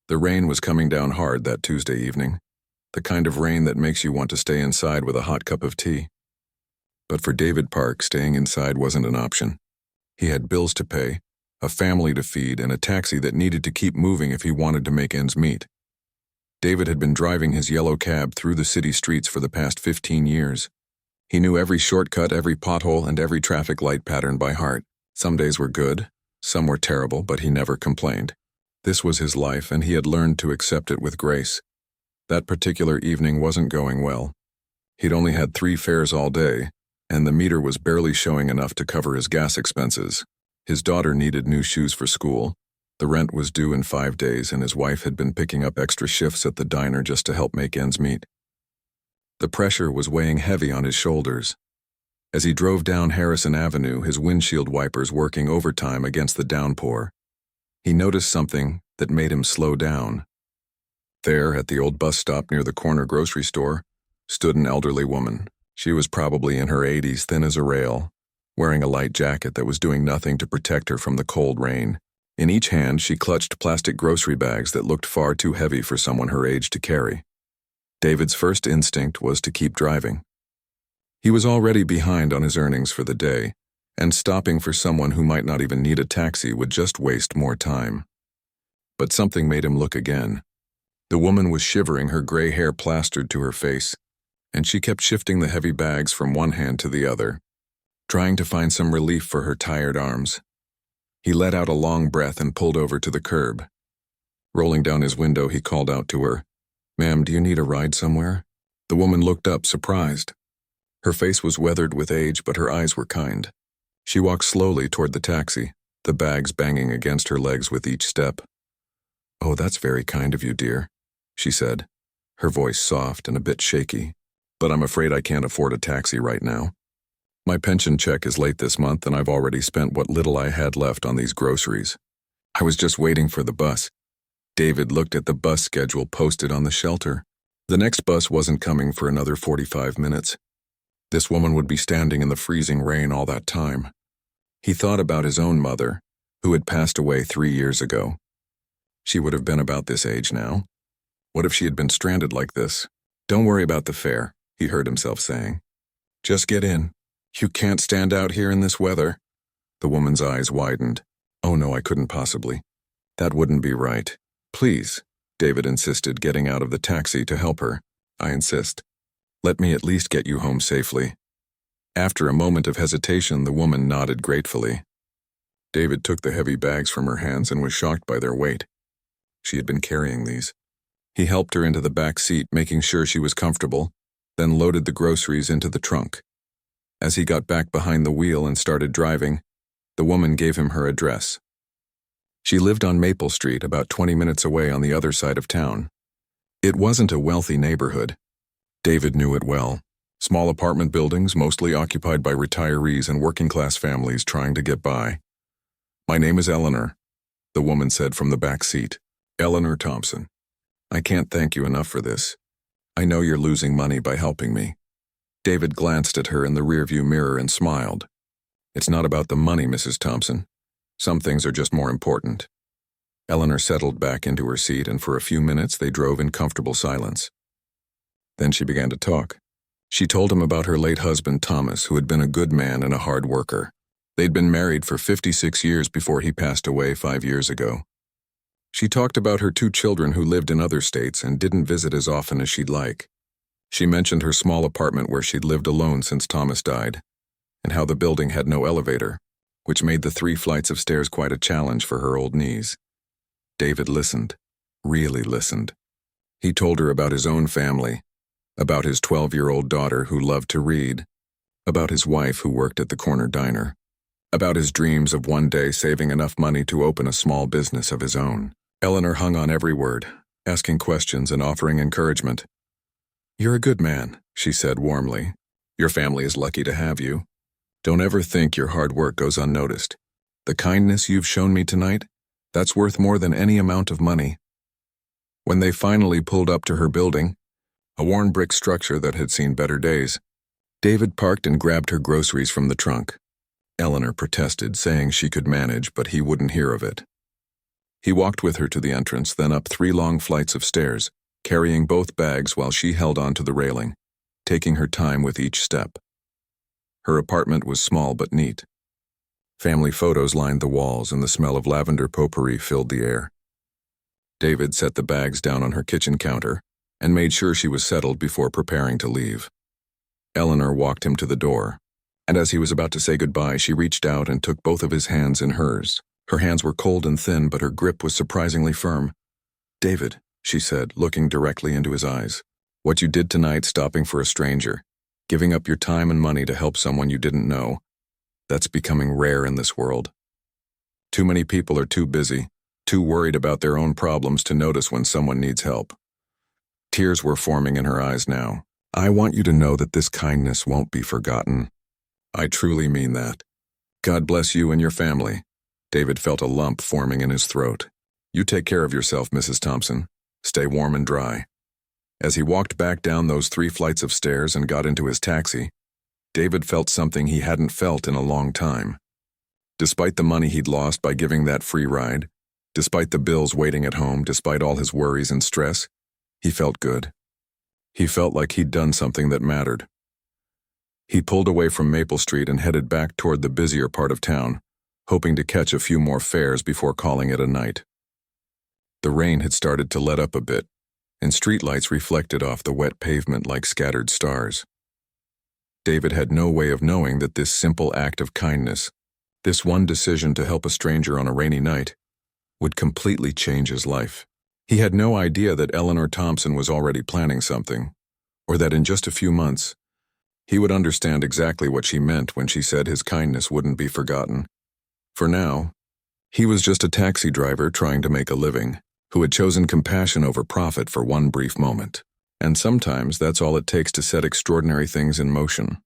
The rain was coming down hard that Tuesday evening, the kind of rain that makes you want to stay inside with a hot cup of tea. But for David Park, staying inside wasn't an option. He had bills to pay, a family to feed, and a taxi that needed to keep moving if he wanted to make ends meet. David had been driving his yellow cab through the city streets for the past 15 years. He knew every shortcut, every pothole, and every traffic light pattern by heart. Some days were good, some were terrible, but he never complained. This was his life, and he had learned to accept it with grace. That particular evening wasn't going well. He'd only had 3 fares all day, and the meter was barely showing enough to cover his gas expenses. His daughter needed new shoes for school. The rent was due in 5 days, and his wife had been picking up extra shifts at the diner just to help make ends meet. The pressure was weighing heavy on his shoulders. As he drove down Harrison Avenue, his windshield wipers working overtime against the downpour, he noticed something that made him slow down. There, at the old bus stop near the corner grocery store, stood an elderly woman. She was probably in her 80s, thin as a rail, wearing a light jacket that was doing nothing to protect her from the cold rain. In each hand, she clutched plastic grocery bags that looked far too heavy for someone her age to carry. David's first instinct was to keep driving. He was already behind on his earnings for the day, and stopping for someone who might not even need a taxi would just waste more time. But something made him look again. The woman was shivering, her gray hair plastered to her face, and she kept shifting the heavy bags from one hand to the other, trying to find some relief for her tired arms. He let out a long breath and pulled over to the curb. Rolling down his window, he called out to her, "Ma'am, do you need a ride somewhere?" The woman looked up, surprised. Her face was weathered with age, but her eyes were kind. She walked slowly toward the taxi, the bags banging against her legs with each step. "Oh, that's very kind of you, dear," she said, her voice soft and a bit shaky. "But I'm afraid I can't afford a taxi right now. My pension check is late this month, and I've already spent what little I had left on these groceries. I was just waiting for the bus." David looked at the bus schedule posted on the shelter. The next bus wasn't coming for another 45 minutes. This woman would be standing in the freezing rain all that time. He thought about his own mother, who had passed away 3 years ago. She would have been about this age now. What if she had been stranded like this? "Don't worry about the fare," he heard himself saying. "Just get in. You can't stand out here in this weather." The woman's eyes widened. "Oh no, I couldn't possibly. That wouldn't be right. Please," David insisted, getting out of the taxi to help her. "I insist. Let me at least get you home safely." After a moment of hesitation, the woman nodded gratefully. David took the heavy bags from her hands and was shocked by their weight. She had been carrying these. He helped her into the back seat, making sure she was comfortable, then loaded the groceries into the trunk. As he got back behind the wheel and started driving, the woman gave him her address. She lived on Maple Street, about 20 minutes away on the other side of town. It wasn't a wealthy neighborhood. David knew it well. Small apartment buildings, mostly occupied by retirees and working-class families trying to get by. "My name is Eleanor," the woman said from the back seat. "Eleanor Thompson. I can't thank you enough for this. I know you're losing money by helping me." David glanced at her in the rearview mirror and smiled. "It's not about the money, Mrs. Thompson. Some things are just more important." Eleanor settled back into her seat, and for a few minutes they drove in comfortable silence. Then she began to talk. She told him about her late husband, Thomas, who had been a good man and a hard worker. They'd been married for 56 years before he passed away 5 years ago. She talked about her 2 children who lived in other states and didn't visit as often as she'd like. She mentioned her small apartment where she'd lived alone since Thomas died, and how the building had no elevator, which made the 3 flights of stairs quite a challenge for her old knees. David listened, really listened. He told her about his own family, about his 12-year-old daughter who loved to read, about his wife who worked at the corner diner, about his dreams of one day saving enough money to open a small business of his own. Eleanor hung on every word, asking questions and offering encouragement. "You're a good man," she said warmly. "Your family is lucky to have you. Don't ever think your hard work goes unnoticed. The kindness you've shown me tonight, that's worth more than any amount of money." When they finally pulled up to her building, a worn brick structure that had seen better days, David parked and grabbed her groceries from the trunk. Eleanor protested, saying she could manage, but he wouldn't hear of it. He walked with her to the entrance, then up 3 long flights of stairs, carrying both bags while she held onto the railing, taking her time with each step. Her apartment was small but neat. Family photos lined the walls and the smell of lavender potpourri filled the air. David set the bags down on her kitchen counter and made sure she was settled before preparing to leave. Eleanor walked him to the door, and as he was about to say goodbye, she reached out and took both of his hands in hers. Her hands were cold and thin, but her grip was surprisingly firm. "David," she said, looking directly into his eyes, "what you did tonight, stopping for a stranger, giving up your time and money to help someone you didn't know, that's becoming rare in this world. Too many people are too busy, too worried about their own problems to notice when someone needs help." Tears were forming in her eyes now. "I want you to know that this kindness won't be forgotten. I truly mean that. God bless you and your family." David felt a lump forming in his throat. "You take care of yourself, Mrs. Thompson. Stay warm and dry." As he walked back down those 3 flights of stairs and got into his taxi, David felt something he hadn't felt in a long time. Despite the money he'd lost by giving that free ride, despite the bills waiting at home, despite all his worries and stress, he felt good. He felt like he'd done something that mattered. He pulled away from Maple Street and headed back toward the busier part of town, hoping to catch a few more fares before calling it a night. The rain had started to let up a bit, and streetlights reflected off the wet pavement like scattered stars. David had no way of knowing that this simple act of kindness, this one decision to help a stranger on a rainy night, would completely change his life. He had no idea that Eleanor Thompson was already planning something, or that in just a few months, he would understand exactly what she meant when she said his kindness wouldn't be forgotten. For now, he was just a taxi driver trying to make a living, who had chosen compassion over profit for one brief moment. And sometimes that's all it takes to set extraordinary things in motion.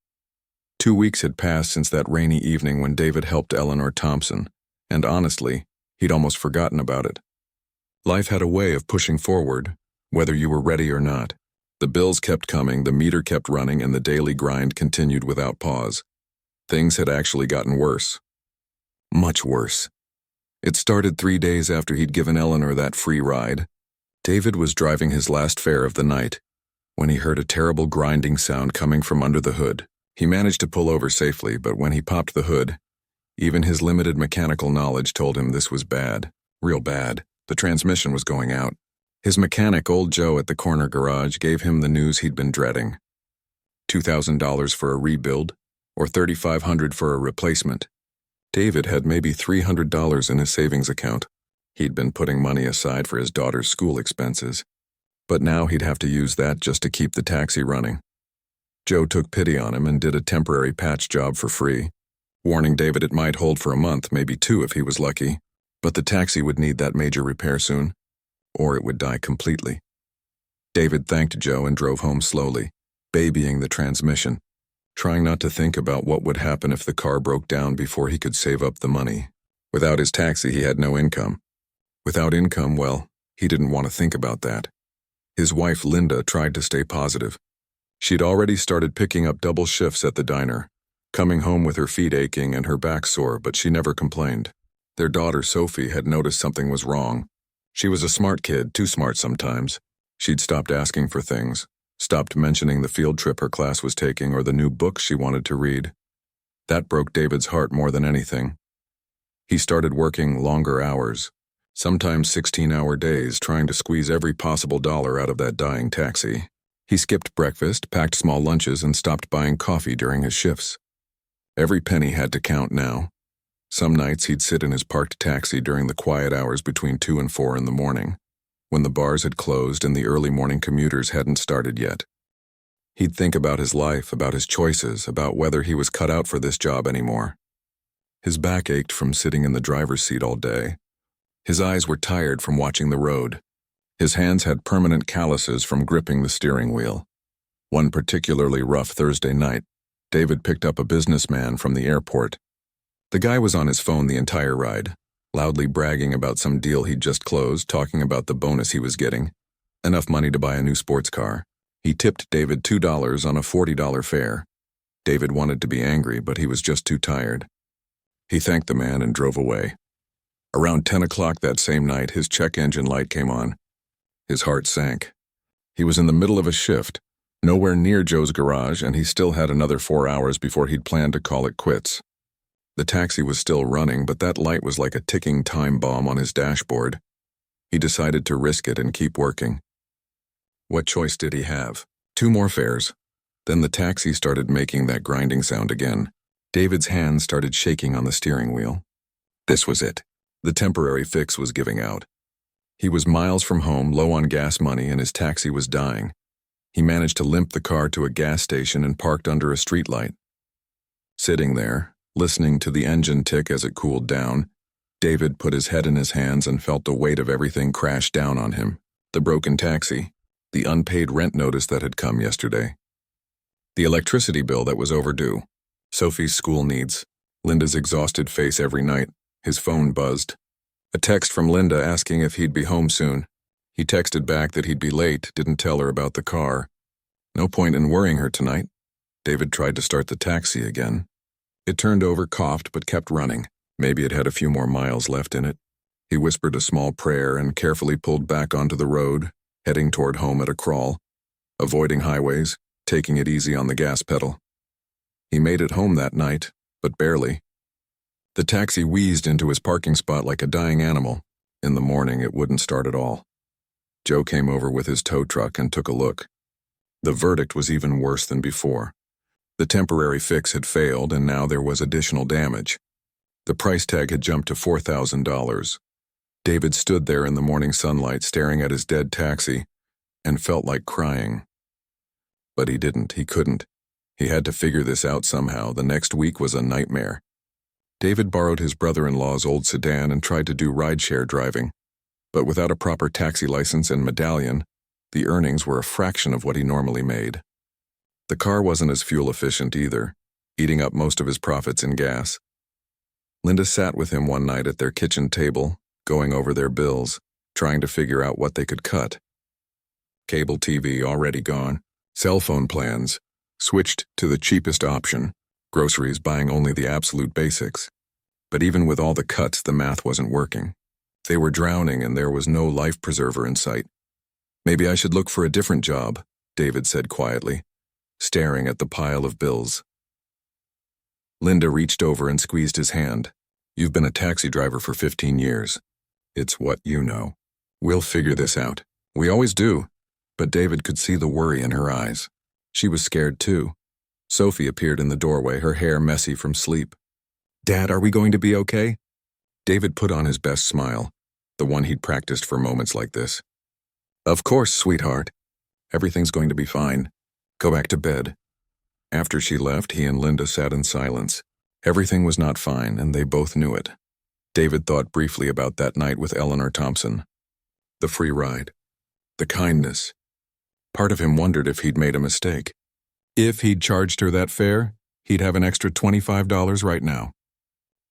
2 weeks had passed since that rainy evening when David helped Eleanor Thompson, and honestly, he'd almost forgotten about it. Life had a way of pushing forward, whether you were ready or not. The bills kept coming, the meter kept running, and the daily grind continued without pause. Things had actually gotten worse. Much worse. It started 3 days after he'd given Eleanor that free ride. David was driving his last fare of the night when he heard a terrible grinding sound coming from under the hood. He managed to pull over safely, but when he popped the hood, even his limited mechanical knowledge told him this was bad, real bad. The transmission was going out. His mechanic, old Joe at the corner garage, gave him the news he'd been dreading. $2,000 for a rebuild, or $3,500 for a replacement. David had maybe $300 in his savings account. He'd been putting money aside for his daughter's school expenses, but now he'd have to use that just to keep the taxi running. Joe took pity on him and did a temporary patch job for free, warning David it might hold for a month, maybe 2 if he was lucky, but the taxi would need that major repair soon, or it would die completely. David thanked Joe and drove home slowly, babying the transmission, trying not to think about what would happen if the car broke down before he could save up the money. Without his taxi, he had no income. Without income, well, he didn't want to think about that. His wife, Linda, tried to stay positive. She'd already started picking up double shifts at the diner, coming home with her feet aching and her back sore, but she never complained. Their daughter, Sophie, had noticed something was wrong. She was a smart kid, too smart sometimes. She'd stopped asking for things, stopped mentioning the field trip her class was taking or the new books she wanted to read. That broke David's heart more than anything. He started working longer hours, sometimes 16-hour days, trying to squeeze every possible dollar out of that dying taxi. He skipped breakfast, packed small lunches, and stopped buying coffee during his shifts. Every penny had to count now. Some nights he'd sit in his parked taxi during the quiet hours between 2 and 4 in the morning, when the bars had closed and the early morning commuters hadn't started yet. He'd think about his life, about his choices, about whether he was cut out for this job anymore. His back ached from sitting in the driver's seat all day. His eyes were tired from watching the road. His hands had permanent calluses from gripping the steering wheel. One particularly rough Thursday night, David picked up a businessman from the airport. The guy was on his phone the entire ride, loudly bragging about some deal he'd just closed, talking about the bonus he was getting, enough money to buy a new sports car. He tipped David $2 on a $40 fare. David wanted to be angry, but he was just too tired. He thanked the man and drove away. Around 10 o'clock that same night, his check engine light came on. His heart sank. He was in the middle of a shift, nowhere near Joe's garage, and he still had another 4 hours before he'd planned to call it quits. The taxi was still running, but that light was like a ticking time bomb on his dashboard. He decided to risk it and keep working. What choice did he have? 2 more fares. Then the taxi started making that grinding sound again. David's hands started shaking on the steering wheel. This was it. The temporary fix was giving out. He was miles from home, low on gas money, and his taxi was dying. He managed to limp the car to a gas station and parked under a streetlight. Sitting there, listening to the engine tick as it cooled down, David put his head in his hands and felt the weight of everything crash down on him. The broken taxi, the unpaid rent notice that had come yesterday, the electricity bill that was overdue, Sophie's school needs, Linda's exhausted face every night. His phone buzzed. A text from Linda asking if he'd be home soon. He texted back that he'd be late, didn't tell her about the car. No point in worrying her tonight. David tried to start the taxi again. It turned over, coughed, but kept running. Maybe it had a few more miles left in it. He whispered a small prayer and carefully pulled back onto the road, heading toward home at a crawl, avoiding highways, taking it easy on the gas pedal. He made it home that night, but barely. The taxi wheezed into his parking spot like a dying animal. In the morning, it wouldn't start at all. Joe came over with his tow truck and took a look. The verdict was even worse than before. The temporary fix had failed, and now there was additional damage. The price tag had jumped to $4,000. David stood there in the morning sunlight, staring at his dead taxi, and felt like crying. But he didn't. He couldn't. He had to figure this out somehow. The next week was a nightmare. David borrowed his brother-in-law's old sedan and tried to do rideshare driving. But without a proper taxi license and medallion, the earnings were a fraction of what he normally made. The car wasn't as fuel efficient either, eating up most of his profits in gas. Linda sat with him one night at their kitchen table, going over their bills, trying to figure out what they could cut. Cable TV already gone, cell phone plans, switched to the cheapest option, groceries buying only the absolute basics. But even with all the cuts, the math wasn't working. They were drowning and there was no life preserver in sight. Maybe I should look for a different job, David said quietly, staring at the pile of bills. Linda reached over and squeezed his hand. You've been a taxi driver for 15 years. It's what you know. We'll figure this out. We always do. But David could see the worry in her eyes. She was scared too. Sophie appeared in the doorway, her hair messy from sleep. Dad, are we going to be okay? David put on his best smile, the one he'd practiced for moments like this. Of course, sweetheart. Everything's going to be fine. Go back to bed. After she left, he and Linda sat in silence. Everything was not fine, and they both knew it. David thought briefly about that night with Eleanor Thompson. The free ride. The kindness. Part of him wondered if he'd made a mistake. If he'd charged her that fare, he'd have an extra $25 right now.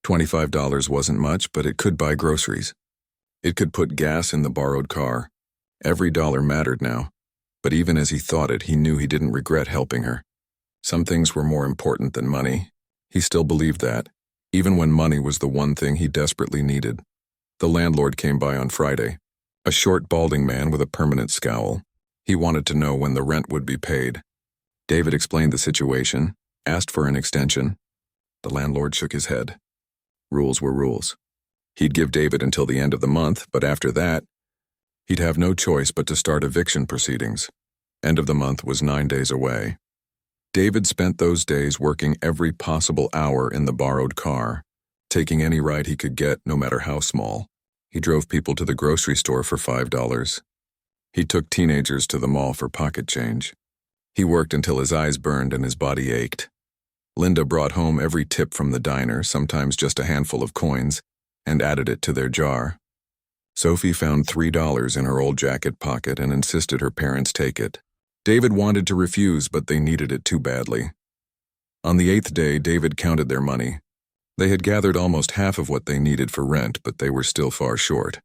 $25 wasn't much, but it could buy groceries. It could put gas in the borrowed car. Every dollar mattered now. But even as he thought it, he knew he didn't regret helping her. Some things were more important than money. He still believed that, even when money was the one thing he desperately needed. The landlord came by on Friday, a short, balding man with a permanent scowl. He wanted to know when the rent would be paid. David explained the situation, asked for an extension. The landlord shook his head. Rules were rules. He'd give David until the end of the month, but after that, he'd have no choice but to start eviction proceedings. End of the month was 9 days away. David spent those days working every possible hour in the borrowed car, taking any ride he could get, no matter how small. He drove people to the grocery store for $5. He took teenagers to the mall for pocket change. He worked until his eyes burned and his body ached. Linda brought home every tip from the diner, sometimes just a handful of coins, and added it to their jar. Sophie found $3 in her old jacket pocket and insisted her parents take it. David wanted to refuse, but they needed it too badly. On the 8th day, David counted their money. They had gathered almost half of what they needed for rent, but they were still far short.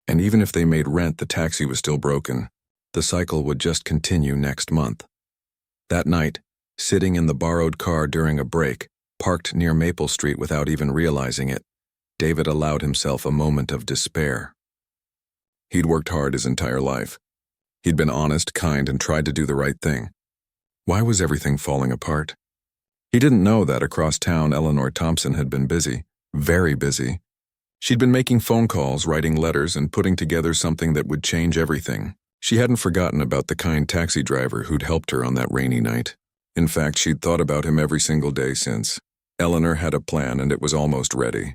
And even if they made rent, the taxi was still broken. The cycle would just continue next month. That night, sitting in the borrowed car during a break, parked near Maple Street without even realizing it, David allowed himself a moment of despair. He'd worked hard his entire life. He'd been honest, kind, and tried to do the right thing. Why was everything falling apart? He didn't know that across town Eleanor Thompson had been busy, very busy. She'd been making phone calls, writing letters, and putting together something that would change everything. She hadn't forgotten about the kind taxi driver who'd helped her on that rainy night. In fact, she'd thought about him every single day since. Eleanor had a plan and it was almost ready.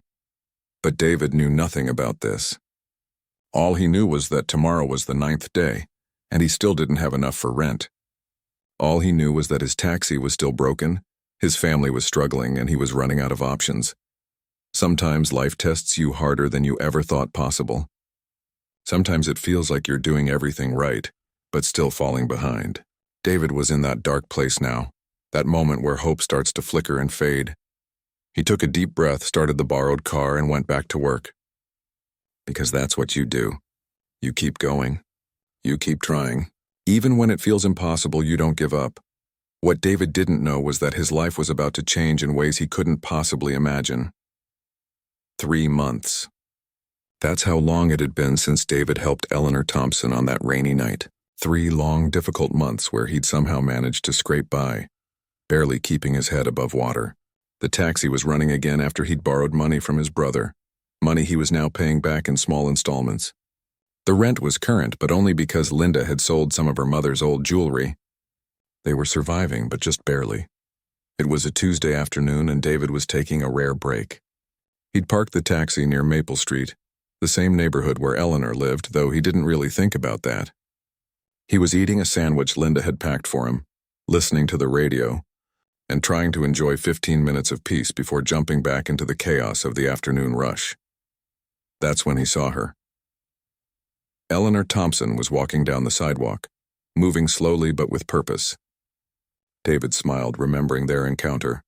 But David knew nothing about this. All he knew was that tomorrow was the 9th day, and he still didn't have enough for rent. All he knew was that his taxi was still broken, his family was struggling, and he was running out of options. Sometimes life tests you harder than you ever thought possible. Sometimes it feels like you're doing everything right, but still falling behind. David was in that dark place now, that moment where hope starts to flicker and fade. He took a deep breath, started the borrowed car, and went back to work. Because that's what you do. You keep going. You keep trying. Even when it feels impossible, you don't give up. What David didn't know was that his life was about to change in ways he couldn't possibly imagine. 3 months. That's how long it had been since David helped Eleanor Thompson on that rainy night. 3 long, difficult months where he'd somehow managed to scrape by, barely keeping his head above water. The taxi was running again after he'd borrowed money from his brother, money he was now paying back in small installments. The rent was current, but only because Linda had sold some of her mother's old jewelry. They were surviving, but just barely. It was a Tuesday afternoon and David was taking a rare break. He'd parked the taxi near Maple Street, the same neighborhood where Eleanor lived, though he didn't really think about that. He was eating a sandwich Linda had packed for him, listening to the radio, and trying to enjoy 15 minutes of peace before jumping back into the chaos of the afternoon rush. That's when he saw her. Eleanor Thompson was walking down the sidewalk, moving slowly but with purpose. David smiled, remembering their encounter.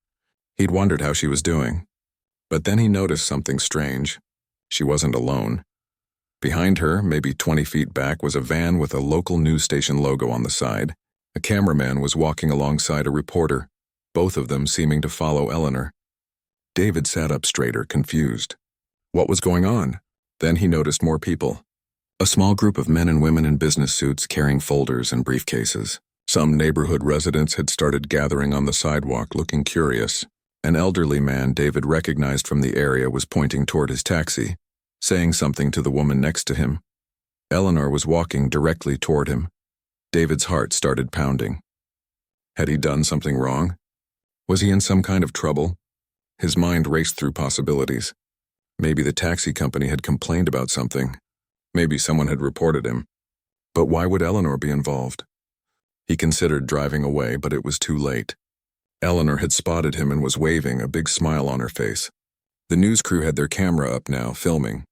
He'd wondered how she was doing. But then he noticed something strange. She wasn't alone. Behind her, maybe 20 feet back, was a van with a local news station logo on the side. A cameraman was walking alongside a reporter, both of them seeming to follow Eleanor. David sat up straighter, confused. What was going on? Then he noticed more people. A small group of men and women in business suits carrying folders and briefcases. Some neighborhood residents had started gathering on the sidewalk, looking curious. An elderly man David recognized from the area was pointing toward his taxi, saying something to the woman next to him. Eleanor was walking directly toward him. David's heart started pounding. Had he done something wrong? Was he in some kind of trouble? His mind raced through possibilities. Maybe the taxi company had complained about something. Maybe someone had reported him. But why would Eleanor be involved? He considered driving away, but it was too late. Eleanor had spotted him and was waving, a big smile on her face. The news crew had their camera up now, filming.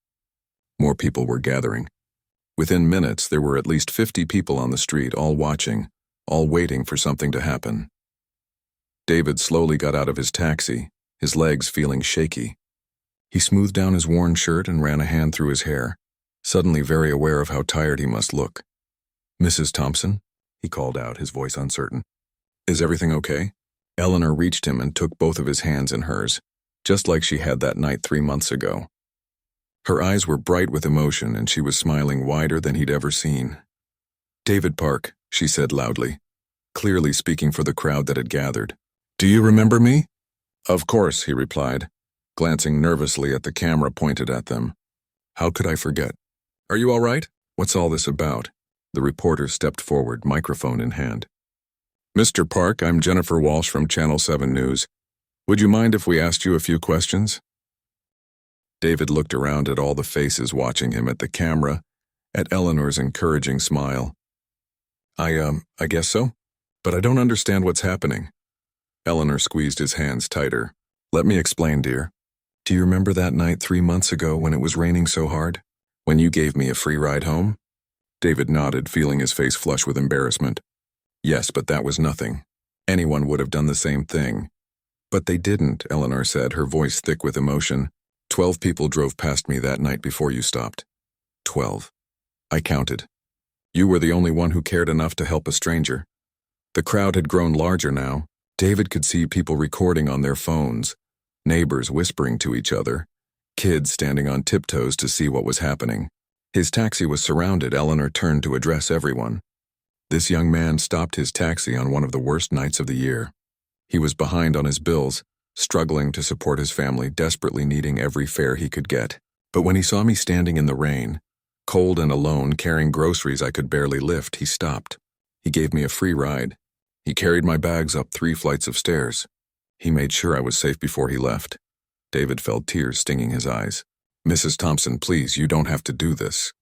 More people were gathering. Within minutes, there were at least 50 people on the street, all watching, all waiting for something to happen. David slowly got out of his taxi, his legs feeling shaky. He smoothed down his worn shirt and ran a hand through his hair, suddenly very aware of how tired he must look. "Mrs. Thompson?" he called out, his voice uncertain. "Is everything okay?" Eleanor reached him and took both of his hands in hers, just like she had that night 3 months ago. Her eyes were bright with emotion and she was smiling wider than he'd ever seen. "David Park," she said loudly, clearly speaking for the crowd that had gathered. "Do you remember me?" "Of course," he replied, glancing nervously at the camera pointed at them. "How could I forget? Are you all right? What's all this about?" The reporter stepped forward, microphone in hand. "Mr. Park, I'm Jennifer Walsh from Channel 7 News. Would you mind if we asked you a few questions?" David looked around at all the faces watching him, at the camera, at Eleanor's encouraging smile. I guess so, but I don't understand what's happening." Eleanor squeezed his hands tighter. "Let me explain, dear. Do you remember that night 3 months ago when it was raining so hard? When you gave me a free ride home?" David nodded, feeling his face flush with embarrassment. "Yes, but that was nothing. Anyone would have done the same thing." "But they didn't," Eleanor said, her voice thick with emotion. 12 people drove past me that night before you stopped. 12. I counted. You were the only one who cared enough to help a stranger." The crowd had grown larger now. David could see people recording on their phones, neighbors whispering to each other, Kids standing on tiptoes to see what was happening. His taxi was surrounded. Eleanor turned to address everyone. This young man stopped his taxi on one of the worst nights of the year. He was behind on his bills, struggling to support his family, desperately needing every fare he could get. But when he saw me standing in the rain, cold and alone, carrying groceries I could barely lift, he stopped. He gave me a free ride. He carried my bags up 3 flights of stairs. He made sure I was safe before he left. David felt tears stinging his eyes. "Mrs. Thompson, please, you don't have to do this.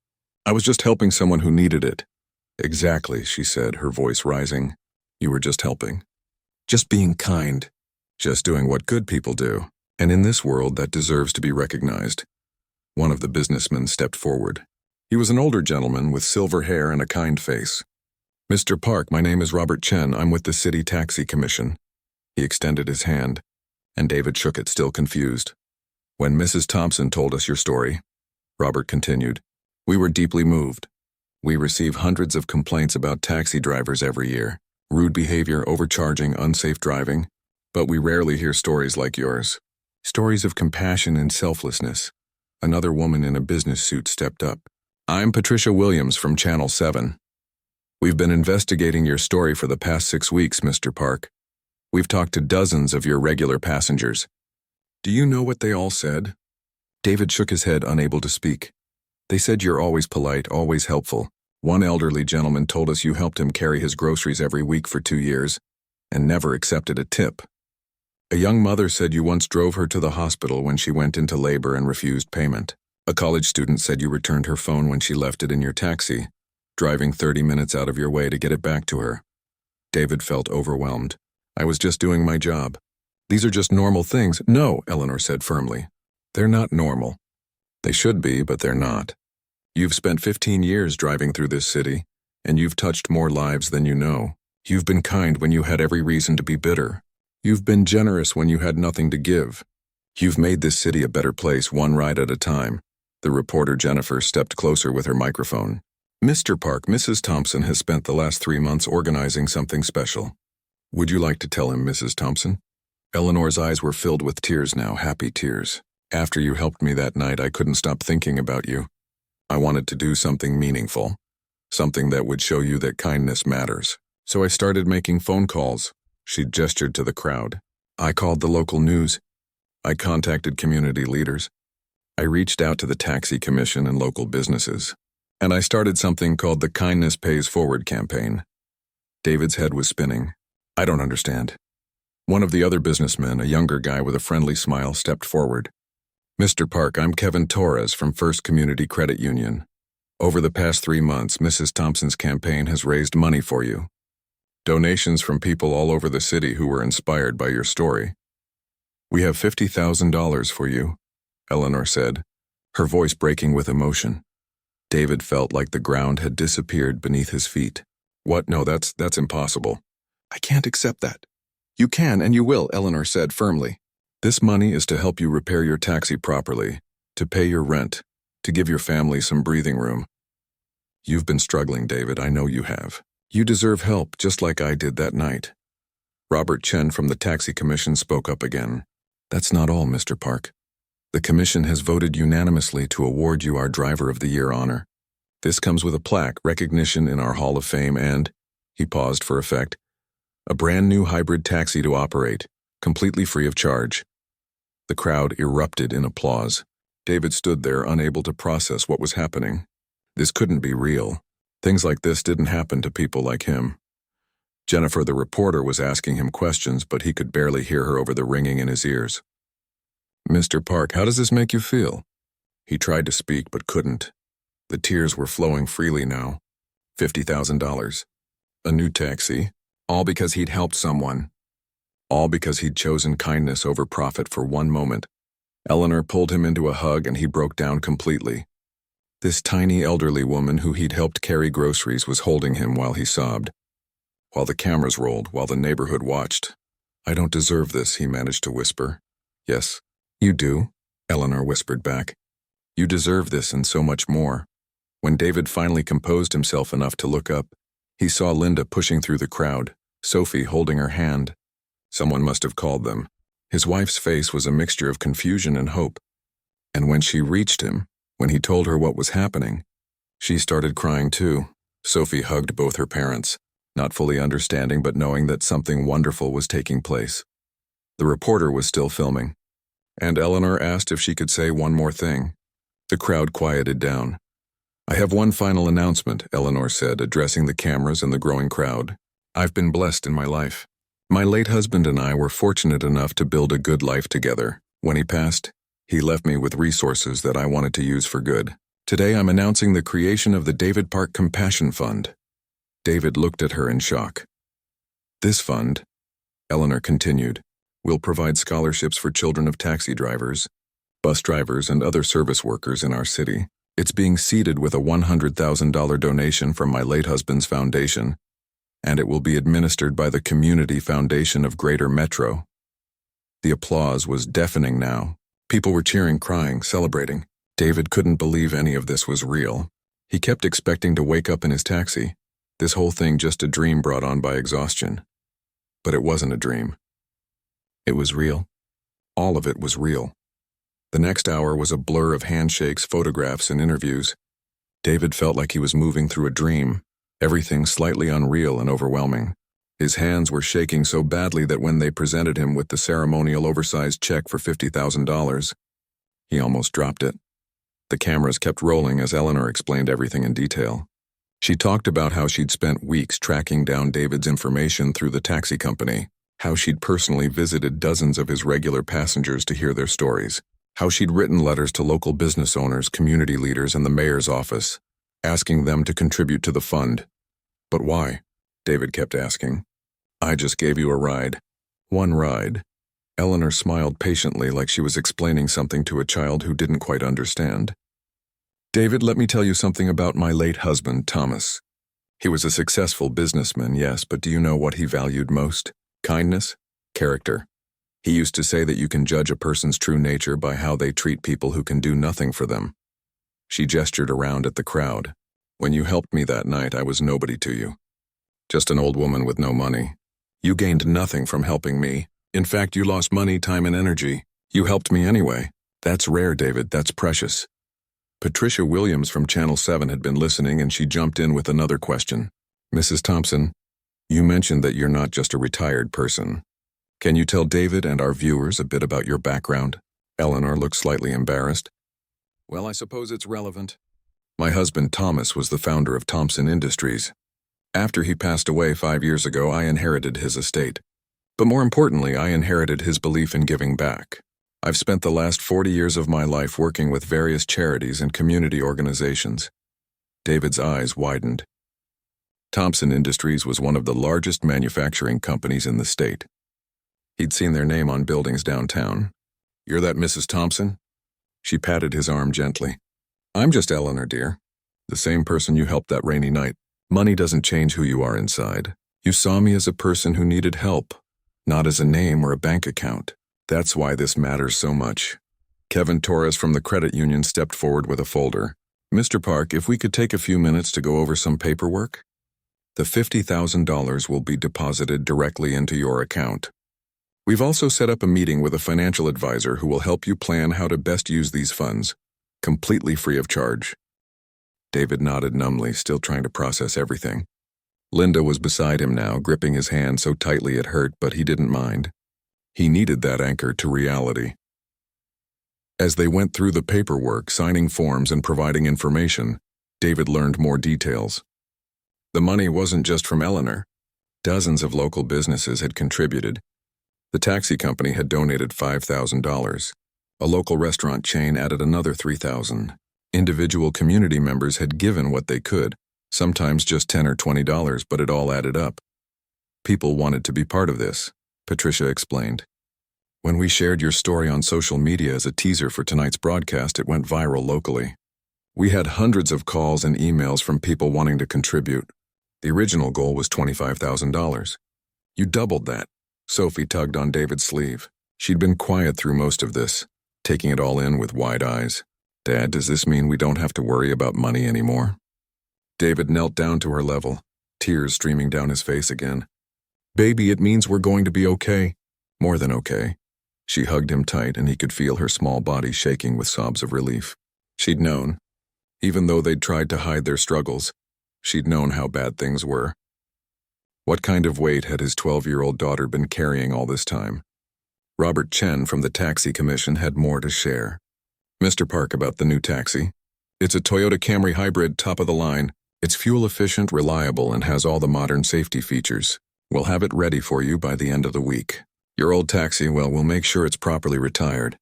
I was just helping someone who needed it." "Exactly," she said, her voice rising. "You were just helping. Just being kind. Just doing what good people do. And in this world, that deserves to be recognized." One of the businessmen stepped forward. He was an older gentleman with silver hair and a kind face. "Mr. Park, my name is Robert Chen. I'm with the City Taxi Commission." He extended his hand, and David shook it, still confused. "When Mrs. Thompson told us your story," Robert continued, "we were deeply moved. We receive hundreds of complaints about taxi drivers every year. Rude behavior, overcharging, unsafe driving. But we rarely hear stories like yours. Stories of compassion and selflessness." Another woman in a business suit stepped up. "I'm Patricia Williams from Channel 7. We've been investigating your story for the past 6 weeks, Mr. Park. We've talked to dozens of your regular passengers. Do you know what they all said?" David shook his head, unable to speak. "They said you're always polite, always helpful. One elderly gentleman told us you helped him carry his groceries every week for 2 years and never accepted a tip. A young mother said you once drove her to the hospital when she went into labor and refused payment. A college student said you returned her phone when she left it in your taxi, driving 30 minutes out of your way to get it back to her." David felt overwhelmed. "I was just doing my job. These are just normal things." "No," Eleanor said firmly. "They're not normal. They should be, but they're not. You've spent 15 years driving through this city, and you've touched more lives than you know. You've been kind when you had every reason to be bitter. You've been generous when you had nothing to give. You've made this city a better place, one ride at a time." The reporter Jennifer stepped closer with her microphone. "Mr. Park, Mrs. Thompson has spent the last 3 months organizing something special. Would you like to tell him, Mrs. Thompson?" Eleanor's eyes were filled with tears now, happy tears. "After you helped me that night, I couldn't stop thinking about you. I wanted to do something meaningful, something that would show you that kindness matters. So I started making phone calls." She gestured to the crowd. "I called the local news. I contacted community leaders. I reached out to the taxi commission and local businesses. And I started something called the Kindness Pays Forward campaign." David's head was spinning. "I don't understand." One of the other businessmen, a younger guy with a friendly smile, stepped forward. "Mr. Park, I'm Kevin Torres from First Community Credit Union. Over the past 3 months, Mrs. Thompson's campaign has raised money for you. Donations from people all over the city who were inspired by your story. We have $50,000 for you," Eleanor said, her voice breaking with emotion. David felt like the ground had disappeared beneath his feet. "What? No, that's impossible." "I can't accept that." "You can and you will," Eleanor said firmly. "This money is to help you repair your taxi properly, to pay your rent, to give your family some breathing room. You've been struggling, David, I know you have. You deserve help, just like I did that night." Robert Chen from the Taxi Commission spoke up again. "That's not all, Mr. Park. The commission has voted unanimously to award you our Driver of the Year honor. This comes with a plaque, recognition in our Hall of Fame, and," he paused for effect, "a brand new hybrid taxi to operate, completely free of charge." The crowd erupted in applause. David stood there, unable to process what was happening. This couldn't be real. Things like this didn't happen to people like him. Jennifer, the reporter, was asking him questions, but he could barely hear her over the ringing in his ears. "Mr. Park, how does this make you feel?" He tried to speak, but couldn't. The tears were flowing freely now. $50,000. A new taxi. All because he'd helped someone. All because he'd chosen kindness over profit for one moment. Eleanor pulled him into a hug and he broke down completely. This tiny elderly woman who he'd helped carry groceries was holding him while he sobbed. While the cameras rolled, while the neighborhood watched. "I don't deserve this," he managed to whisper. "Yes, you do," Eleanor whispered back. "You deserve this and so much more." When David finally composed himself enough to look up, he saw Linda pushing through the crowd, Sophie holding her hand. Someone must have called them. His wife's face was a mixture of confusion and hope. And when she reached him, when he told her what was happening, she started crying too. Sophie hugged both her parents, not fully understanding but knowing that something wonderful was taking place. The reporter was still filming, and Eleanor asked if she could say one more thing. The crowd quieted down. "I have one final announcement," Eleanor said, addressing the cameras and the growing crowd. "I've been blessed in my life. My late husband and I were fortunate enough to build a good life together. When he passed, he left me with resources that I wanted to use for good. Today I'm announcing the creation of the David Park Compassion Fund." David looked at her in shock. "This fund," Eleanor continued, "will provide scholarships for children of taxi drivers, bus drivers, and other service workers in our city. It's being seeded with a $100,000 donation from my late husband's foundation, and it will be administered by the Community Foundation of Greater Metro." The applause was deafening now. People were cheering, crying, celebrating. David couldn't believe any of this was real. He kept expecting to wake up in his taxi. This whole thing just a dream brought on by exhaustion. But it wasn't a dream. It was real. All of it was real. The next hour was a blur of handshakes, photographs, and interviews. David felt like he was moving through a dream, everything slightly unreal and overwhelming. His hands were shaking so badly that when they presented him with the ceremonial oversized check for $50,000, he almost dropped it. The cameras kept rolling as Eleanor explained everything in detail. She talked about how she'd spent weeks tracking down David's information through the taxi company, how she'd personally visited dozens of his regular passengers to hear their stories, how she'd written letters to local business owners, community leaders, and the mayor's office, asking them to contribute to the fund. "But why?" David kept asking. "I just gave you a ride." "One ride." Eleanor smiled patiently like she was explaining something to a child who didn't quite understand. "David, let me tell you something about my late husband, Thomas. He was a successful businessman, yes, but do you know what he valued most? Kindness, character. He used to say that you can judge a person's true nature by how they treat people who can do nothing for them." She gestured around at the crowd. "When you helped me that night, I was nobody to you. Just an old woman with no money. You gained nothing from helping me. In fact, you lost money, time, and energy. You helped me anyway. That's rare, David, that's precious." Patricia Williams from Channel 7 had been listening, and she jumped in with another question. "Mrs. Thompson, you mentioned that you're not just a retired person. Can you tell David and our viewers a bit about your background?" Eleanor looked slightly embarrassed. "Well, I suppose it's relevant. My husband Thomas was the founder of Thompson Industries. After he passed away 5 years ago, I inherited his estate. But more importantly, I inherited his belief in giving back. I've spent the last 40 years of my life working with various charities and community organizations." David's eyes widened. Thompson Industries was one of the largest manufacturing companies in the state. He'd seen their name on buildings downtown. "You're that Mrs. Thompson?" She patted his arm gently. "I'm just Eleanor, dear. The same person you helped that rainy night. Money doesn't change who you are inside. You saw me as a person who needed help, not as a name or a bank account. That's why this matters so much." Kevin Torres from the credit union stepped forward with a folder. "Mr. Park, if we could take a few minutes to go over some paperwork? The $50,000 will be deposited directly into your account. We've also set up a meeting with a financial advisor who will help you plan how to best use these funds, completely free of charge." David nodded numbly, still trying to process everything. Linda was beside him now, gripping his hand so tightly it hurt, but he didn't mind. He needed that anchor to reality. As they went through the paperwork, signing forms and providing information, David learned more details. The money wasn't just from Eleanor. Dozens of local businesses had contributed. The taxi company had donated $5,000. A local restaurant chain added another $3,000. Individual community members had given what they could, sometimes just $10 or $20, but it all added up. People wanted to be part of this, Patricia explained. "When we shared your story on social media as a teaser for tonight's broadcast, it went viral locally. We had hundreds of calls and emails from people wanting to contribute. The original goal was $25,000. You doubled that." Sophie tugged on David's sleeve. She'd been quiet through most of this, taking it all in with wide eyes. "Dad, does this mean we don't have to worry about money anymore?" David knelt down to her level, tears streaming down his face again. "Baby, it means we're going to be okay. More than okay." She hugged him tight, and he could feel her small body shaking with sobs of relief. She'd known. Even though they'd tried to hide their struggles, she'd known how bad things were. What kind of weight had his 12-year-old daughter been carrying all this time? Robert Chen from the Taxi Commission had more to share. "Mr. Park, about the new taxi. It's a Toyota Camry hybrid, top of the line. It's fuel efficient, reliable, and has all the modern safety features. We'll have it ready for you by the end of the week. Your old taxi, well, we'll make sure it's properly retired."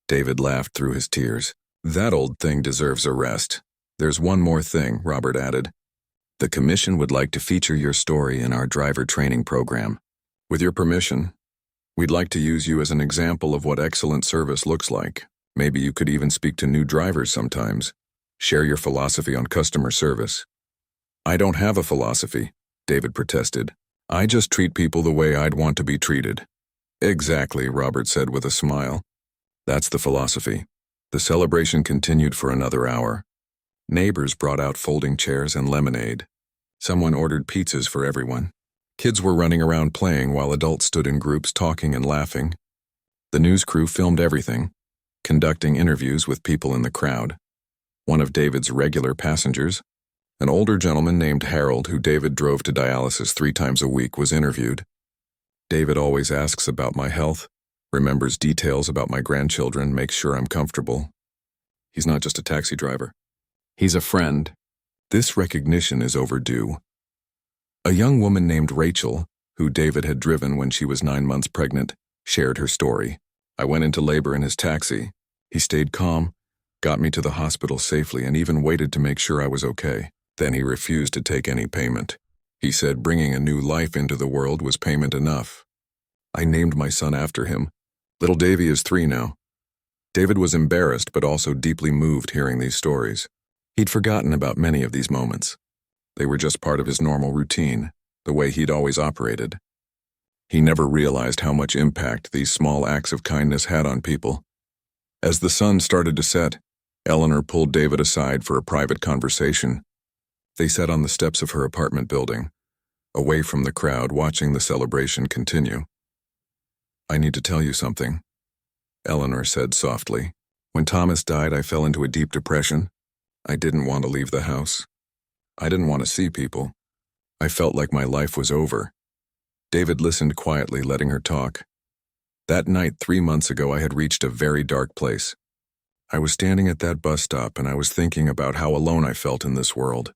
David laughed through his tears. "That old thing deserves a rest. There's one more thing," Robert added. "The commission would like to feature your story in our driver training program. With your permission, we'd like to use you as an example of what excellent service looks like. Maybe you could even speak to new drivers sometimes. Share your philosophy on customer service." "I don't have a philosophy," David protested. "I just treat people the way I'd want to be treated." "Exactly," Robert said with a smile. "That's the philosophy." The celebration continued for another hour. Neighbors brought out folding chairs and lemonade. Someone ordered pizzas for everyone. Kids were running around playing while adults stood in groups talking and laughing. The news crew filmed everything, conducting interviews with people in the crowd. One of David's regular passengers, an older gentleman named Harold, who David drove to dialysis 3 times a week, was interviewed. "David always asks about my health, remembers details about my grandchildren, makes sure I'm comfortable. He's not just a taxi driver. He's a friend. This recognition is overdue." A young woman named Rachel, who David had driven when she was 9 months pregnant, shared her story. "I went into labor in his taxi. He stayed calm, got me to the hospital safely, and even waited to make sure I was okay. Then he refused to take any payment. He said bringing a new life into the world was payment enough. I named my son after him. Little Davy is 3 now." David was embarrassed but also deeply moved hearing these stories. He'd forgotten about many of these moments. They were just part of his normal routine, the way he'd always operated. He never realized how much impact these small acts of kindness had on people. As the sun started to set, Eleanor pulled David aside for a private conversation. They sat on the steps of her apartment building, away from the crowd, watching the celebration continue. "I need to tell you something," Eleanor said softly. "When Thomas died, I fell into a deep depression. I didn't want to leave the house. I didn't want to see people. I felt like my life was over." David listened quietly, letting her talk. "That night 3 months ago, I had reached a very dark place. I was standing at that bus stop, and I was thinking about how alone I felt in this world.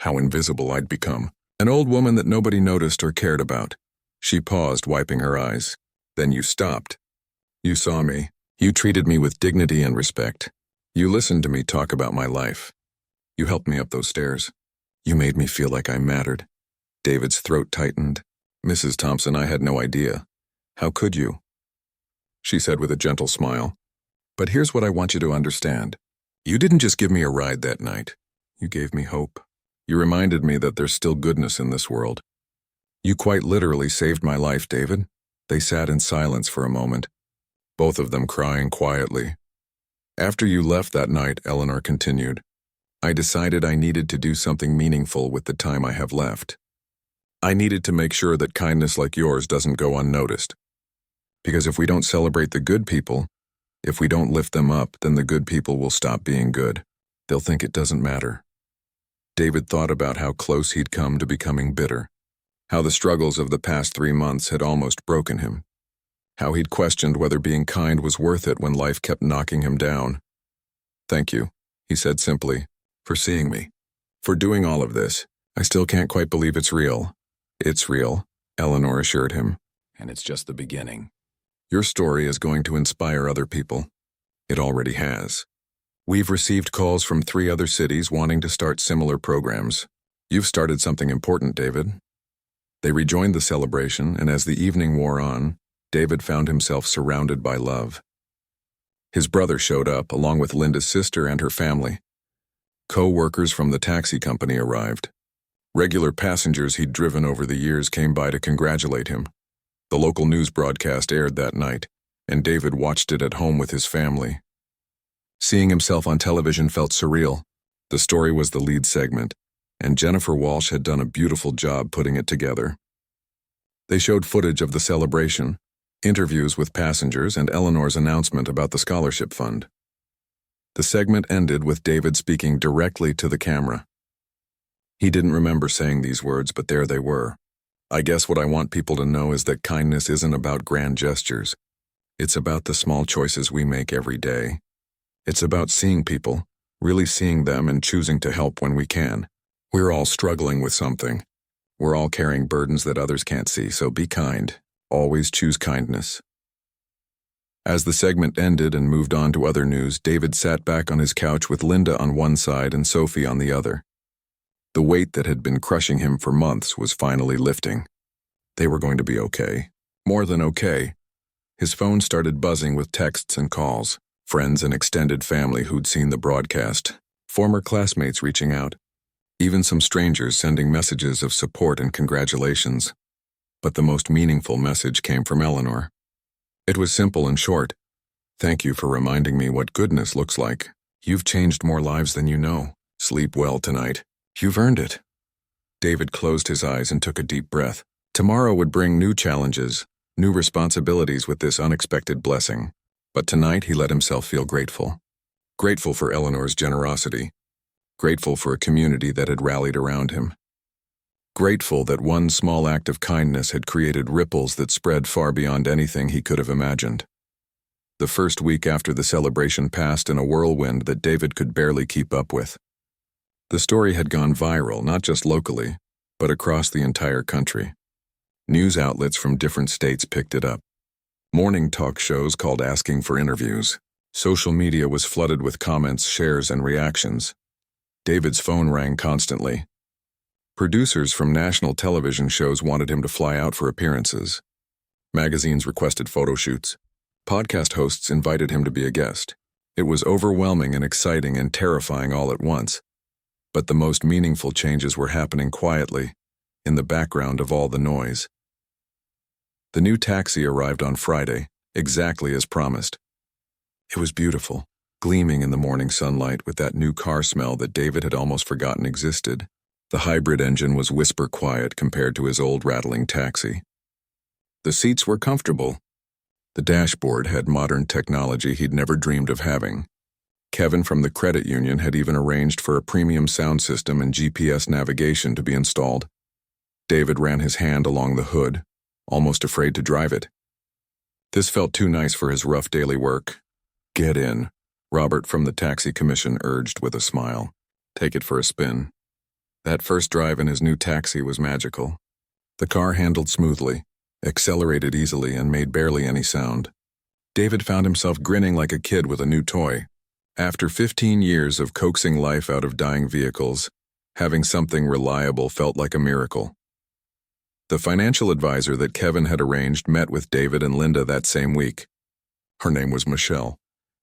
How invisible I'd become. An old woman that nobody noticed or cared about." She paused, wiping her eyes. "Then you stopped. You saw me. You treated me with dignity and respect. You listened to me talk about my life. You helped me up those stairs. You made me feel like I mattered." David's throat tightened. "Mrs. Thompson, I had no idea. How could you?" She said with a gentle smile. "But here's what I want you to understand. You didn't just give me a ride that night. You gave me hope. You reminded me that there's still goodness in this world. You quite literally saved my life, David." They sat in silence for a moment, both of them crying quietly. "After you left that night," Eleanor continued, "I decided I needed to do something meaningful with the time I have left. I needed to make sure that kindness like yours doesn't go unnoticed. Because if we don't celebrate the good people, if we don't lift them up, then the good people will stop being good. They'll think it doesn't matter." David thought about how close he'd come to becoming bitter, how the struggles of the past 3 months had almost broken him, how he'd questioned whether being kind was worth it when life kept knocking him down. "Thank you," he said simply, "for seeing me. For doing all of this. I still can't quite believe it's real." "It's real," Eleanor assured him, "and it's just the beginning. Your story is going to inspire other people. It already has. We've received calls from 3 other cities wanting to start similar programs. You've started something important, David." They rejoined the celebration, and as the evening wore on, David found himself surrounded by love. His brother showed up, along with Linda's sister and her family. Co-workers from the taxi company arrived. Regular passengers he'd driven over the years came by to congratulate him. The local news broadcast aired that night, and David watched it at home with his family. Seeing himself on television felt surreal. The story was the lead segment, and Jennifer Walsh had done a beautiful job putting it together. They showed footage of the celebration, interviews with passengers, and Eleanor's announcement about the scholarship fund. The segment ended with David speaking directly to the camera. He didn't remember saying these words, but there they were. I guess what I want people to know is that kindness isn't about grand gestures. It's about the small choices we make every day. It's about seeing people, really seeing them, and choosing to help when we can. We're all struggling with something. We're all carrying burdens that others can't see, so be kind. Always choose kindness. As the segment ended and moved on to other news, David sat back on his couch with Linda on one side and Sophie on the other. The weight that had been crushing him for months was finally lifting. They were going to be okay. More than okay. His phone started buzzing with texts and calls, friends and extended family who'd seen the broadcast, former classmates reaching out, even some strangers sending messages of support and congratulations. But the most meaningful message came from Eleanor. It was simple and short. Thank you for reminding me what goodness looks like. You've changed more lives than you know. Sleep well tonight. You've earned it. David closed his eyes and took a deep breath. Tomorrow would bring new challenges, new responsibilities with this unexpected blessing. But tonight he let himself feel grateful. Grateful for Eleanor's generosity. Grateful for a community that had rallied around him. Grateful that one small act of kindness had created ripples that spread far beyond anything he could have imagined. The first week after the celebration passed in a whirlwind that David could barely keep up with. The story had gone viral, not just locally, but across the entire country. News outlets from different states picked it up. Morning talk shows called asking for interviews. Social media was flooded with comments, shares, and reactions. David's phone rang constantly. Producers from national television shows wanted him to fly out for appearances. Magazines requested photo shoots. Podcast hosts invited him to be a guest. It was overwhelming and exciting and terrifying all at once. But the most meaningful changes were happening quietly, in the background of all the noise. The new taxi arrived on Friday, exactly as promised. It was beautiful, gleaming in the morning sunlight with that new car smell that David had almost forgotten existed. The hybrid engine was whisper quiet compared to his old rattling taxi. The seats were comfortable. The dashboard had modern technology he'd never dreamed of having. Kevin from the credit union had even arranged for a premium sound system and GPS navigation to be installed. David ran his hand along the hood, almost afraid to drive it. This felt too nice for his rough daily work. Get in, Robert from the taxi commission urged with a smile. Take it for a spin. That first drive in his new taxi was magical. The car handled smoothly, accelerated easily, and made barely any sound. David found himself grinning like a kid with a new toy. After 15 years of coaxing life out of dying vehicles, having something reliable felt like a miracle. The financial advisor that Kevin had arranged met with David and Linda that same week. Her name was Michelle,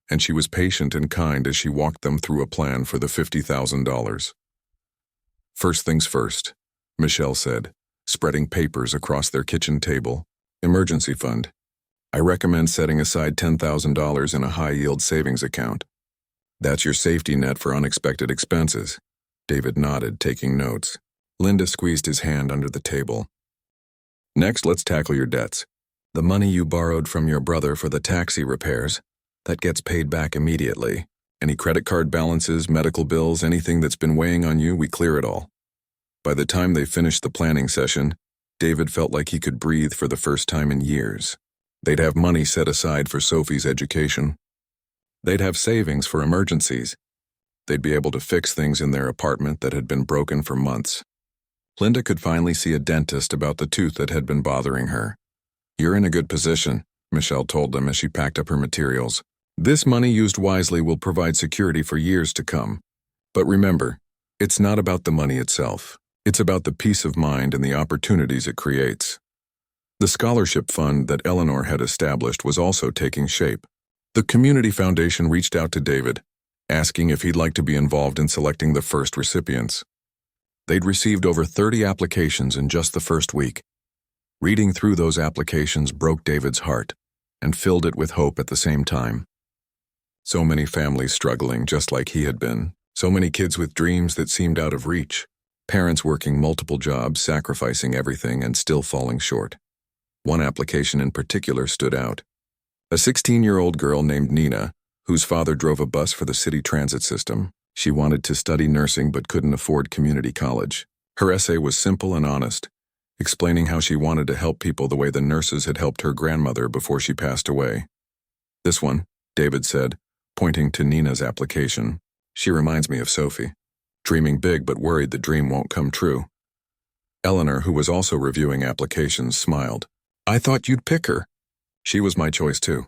and she was patient and kind as she walked them through a plan for the $50,000. First things first, Michelle said, spreading papers across their kitchen table. Emergency fund. I recommend setting aside $10,000 in a high-yield savings account. That's your safety net for unexpected expenses. David nodded, taking notes. Linda squeezed his hand under the table. Next, let's tackle your debts. The money you borrowed from your brother for the taxi repairs, that gets paid back immediately. Any credit card balances, medical bills, anything that's been weighing on you, we clear it all. By the time they finished the planning session, David felt like he could breathe for the first time in years. They'd have money set aside for Sophie's education. They'd have savings for emergencies. They'd be able to fix things in their apartment that had been broken for months. Linda could finally see a dentist about the tooth that had been bothering her. You're in a good position, Michelle told them as she packed up her materials. This money used wisely will provide security for years to come. But remember, it's not about the money itself. It's about the peace of mind and the opportunities it creates. The scholarship fund that Eleanor had established was also taking shape. The Community Foundation reached out to David, asking if he'd like to be involved in selecting the first recipients. They'd received over 30 applications in just the first week. Reading through those applications broke David's heart and filled it with hope at the same time. So many families struggling just like he had been. So many kids with dreams that seemed out of reach. Parents working multiple jobs, sacrificing everything and still falling short. One application in particular stood out. A 16-year-old girl named Nina, whose father drove a bus for the city transit system. She wanted to study nursing but couldn't afford community college. Her essay was simple and honest, explaining how she wanted to help people the way the nurses had helped her grandmother before she passed away. "This one," David said, pointing to Nina's application. "She reminds me of Sophie. Dreaming big but worried the dream won't come true." Eleanor, who was also reviewing applications, smiled. "I thought you'd pick her." "She was my choice too."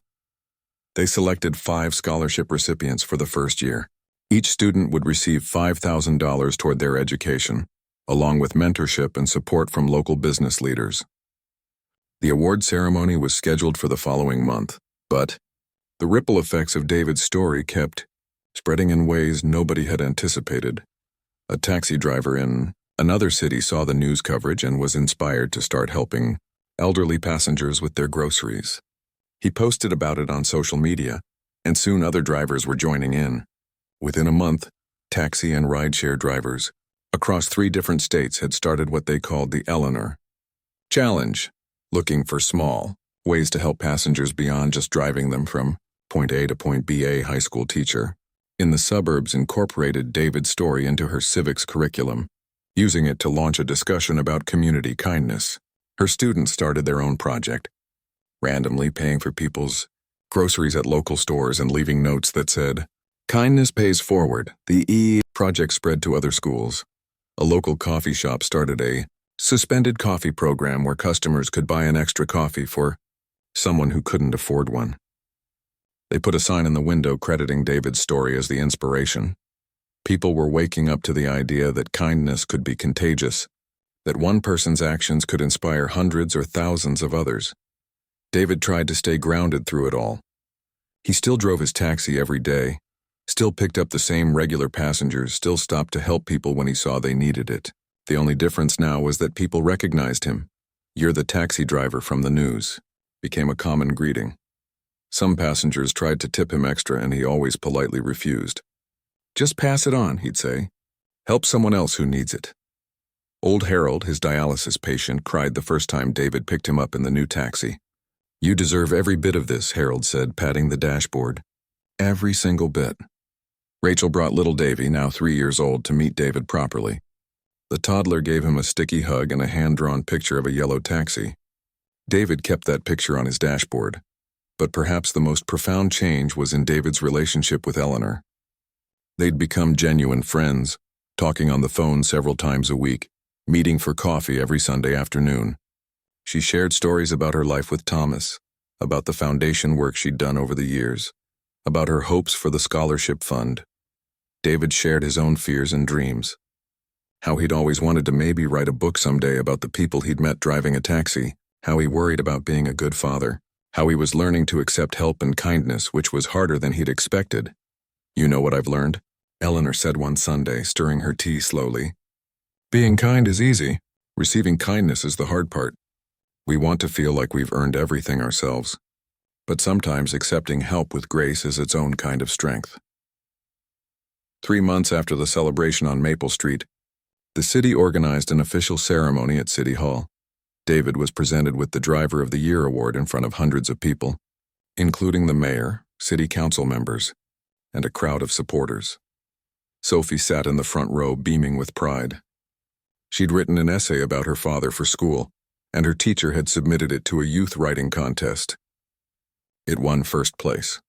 They selected 5 scholarship recipients for the first year. Each student would receive $5,000 toward their education, along with mentorship and support from local business leaders. The award ceremony was scheduled for the following month, but the ripple effects of David's story kept spreading in ways nobody had anticipated. A taxi driver in another city saw the news coverage and was inspired to start helping elderly passengers with their groceries. He posted about it on social media, and soon other drivers were joining in. Within a month, taxi and rideshare drivers across 3 different states had started what they called the Eleanor Challenge, looking for small ways to help passengers beyond just driving them from point A to point B. A high school teacher in the suburbs incorporated David's story into her civics curriculum, using it to launch a discussion about community kindness. Her students started their own project, randomly paying for people's groceries at local stores and leaving notes that said, "Kindness pays forward." The project spread to other schools. A local coffee shop started a suspended coffee program where customers could buy an extra coffee for someone who couldn't afford one. They put a sign in the window crediting David's story as the inspiration. People were waking up to the idea that kindness could be contagious, that one person's actions could inspire hundreds or thousands of others. David tried to stay grounded through it all. He still drove his taxi every day, still picked up the same regular passengers, still stopped to help people when he saw they needed it. The only difference now was that people recognized him. "You're the taxi driver from the news," became a common greeting. Some passengers tried to tip him extra and he always politely refused. "Just pass it on," he'd say. "Help someone else who needs it." Old Harold, his dialysis patient, cried the first time David picked him up in the new taxi. "You deserve every bit of this," Harold said, patting the dashboard. "Every single bit." Rachel brought little Davy, now 3 years old, to meet David properly. The toddler gave him a sticky hug and a hand-drawn picture of a yellow taxi. David kept that picture on his dashboard. But perhaps the most profound change was in David's relationship with Eleanor. They'd become genuine friends, talking on the phone several times a week, meeting for coffee every Sunday afternoon. She shared stories about her life with Thomas, about the foundation work she'd done over the years, about her hopes for the scholarship fund. David shared his own fears and dreams, how he'd always wanted to maybe write a book someday about the people he'd met driving a taxi, how he worried about being a good father, how he was learning to accept help and kindness, which was harder than he'd expected. "You know what I've learned?" Eleanor said one Sunday, stirring her tea slowly. "Being kind is easy. Receiving kindness is the hard part. We want to feel like we've earned everything ourselves. But sometimes accepting help with grace is its own kind of strength." 3 months after the celebration on Maple Street, the city organized an official ceremony at City Hall. David was presented with the Driver of the Year award in front of hundreds of people, including the mayor, city council members, and a crowd of supporters. Sophie sat in the front row beaming with pride. She'd written an essay about her father for school, and her teacher had submitted it to a youth writing contest. It won first place.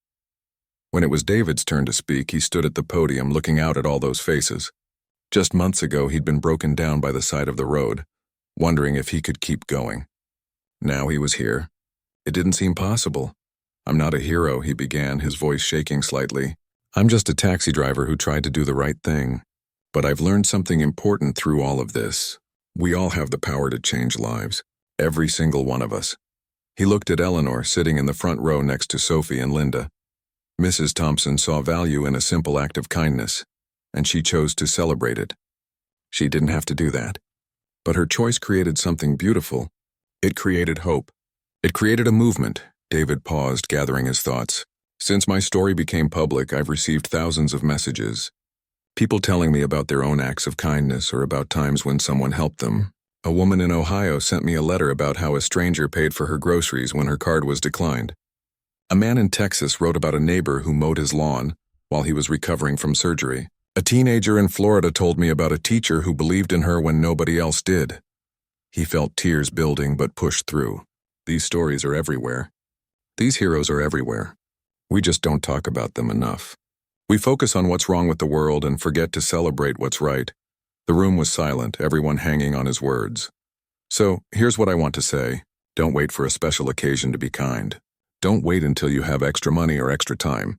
When it was David's turn to speak, he stood at the podium looking out at all those faces. Just months ago, he'd been broken down by the side of the road, wondering if he could keep going. Now he was here. It didn't seem possible. "I'm not a hero," he began, his voice shaking slightly. "I'm just a taxi driver who tried to do the right thing. But I've learned something important through all of this. We all have the power to change lives. Every single one of us." He looked at Eleanor, sitting in the front row next to Sophie and Linda. Mrs. Thompson saw value in a simple act of kindness, and she chose to celebrate it. She didn't have to do that. But her choice created something beautiful. It created hope. It created a movement. David paused, gathering his thoughts. "Since my story became public, I've received thousands of messages. People telling me about their own acts of kindness or about times when someone helped them. A woman in Ohio sent me a letter about how a stranger paid for her groceries when her card was declined. A man in Texas wrote about a neighbor who mowed his lawn while he was recovering from surgery. A teenager in Florida told me about a teacher who believed in her when nobody else did. He felt tears building but pushed through. These stories are everywhere. These heroes are everywhere. We just don't talk about them enough. We focus on what's wrong with the world and forget to celebrate what's right. The room was silent, everyone hanging on his words. So, here's what I want to say. Don't wait for a special occasion to be kind. Don't wait until you have extra money or extra time.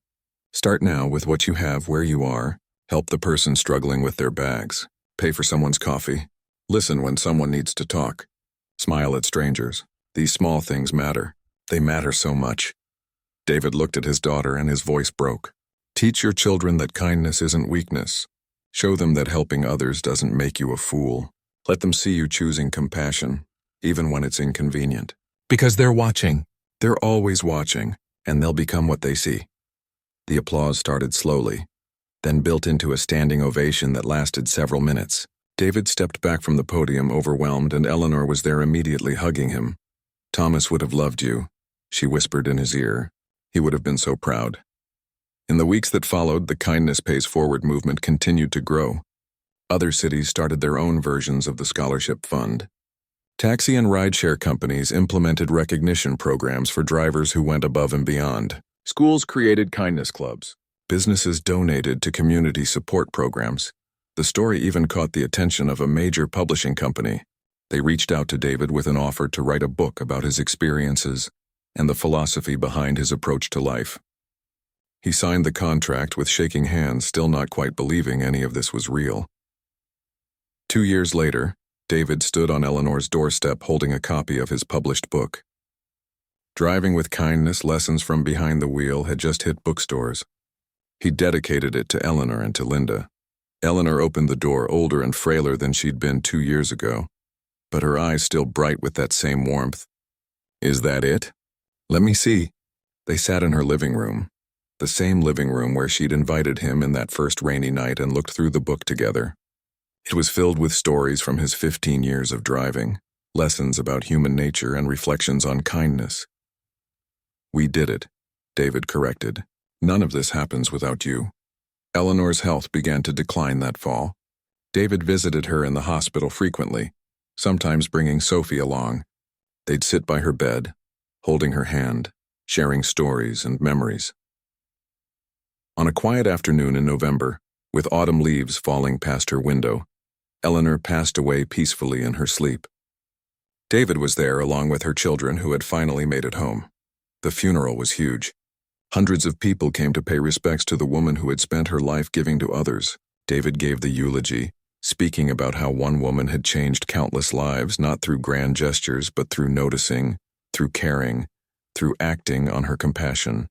Start now with what you have where you are. Help the person struggling with their bags. Pay for someone's coffee. Listen when someone needs to talk. Smile at strangers. These small things matter. They matter so much. David looked at his daughter and his voice broke. Teach your children that kindness isn't weakness. Show them that helping others doesn't make you a fool. Let them see you choosing compassion, even when it's inconvenient. Because they're watching. They're always watching, and they'll become what they see. The applause started slowly, then built into a standing ovation that lasted several minutes. David stepped back from the podium overwhelmed, and Eleanor was there immediately hugging him. Thomas would have loved you, she whispered in his ear. He would have been so proud. In the weeks that followed, the Kindness Pays Forward movement continued to grow. Other cities started their own versions of the scholarship fund. Taxi and rideshare companies implemented recognition programs for drivers who went above and beyond. Schools created kindness clubs. Businesses donated to community support programs. The story even caught the attention of a major publishing company. They reached out to David with an offer to write a book about his experiences and the philosophy behind his approach to life. He signed the contract with shaking hands, still not quite believing any of this was real. 2 years later, David stood on Eleanor's doorstep holding a copy of his published book. Driving with Kindness: Lessons from Behind the Wheel had just hit bookstores. He dedicated it to Eleanor and to Linda. Eleanor opened the door, older and frailer than she'd been 2 years ago, but her eyes still bright with that same warmth. Is that it? Let me see. They sat in her living room, the same living room where she'd invited him in that first rainy night, and looked through the book together. It was filled with stories from his 15 years of driving, lessons about human nature and reflections on kindness. We did it, David corrected. None of this happens without you. Eleanor's health began to decline that fall. David visited her in the hospital frequently, sometimes bringing Sophie along. They'd sit by her bed, holding her hand, sharing stories and memories. On a quiet afternoon in November, with autumn leaves falling past her window, Eleanor passed away peacefully in her sleep. David was there along with her children who had finally made it home. The funeral was huge. Hundreds of people came to pay respects to the woman who had spent her life giving to others. David gave the eulogy, speaking about how one woman had changed countless lives, not through grand gestures, but through noticing, through caring, through acting on her compassion.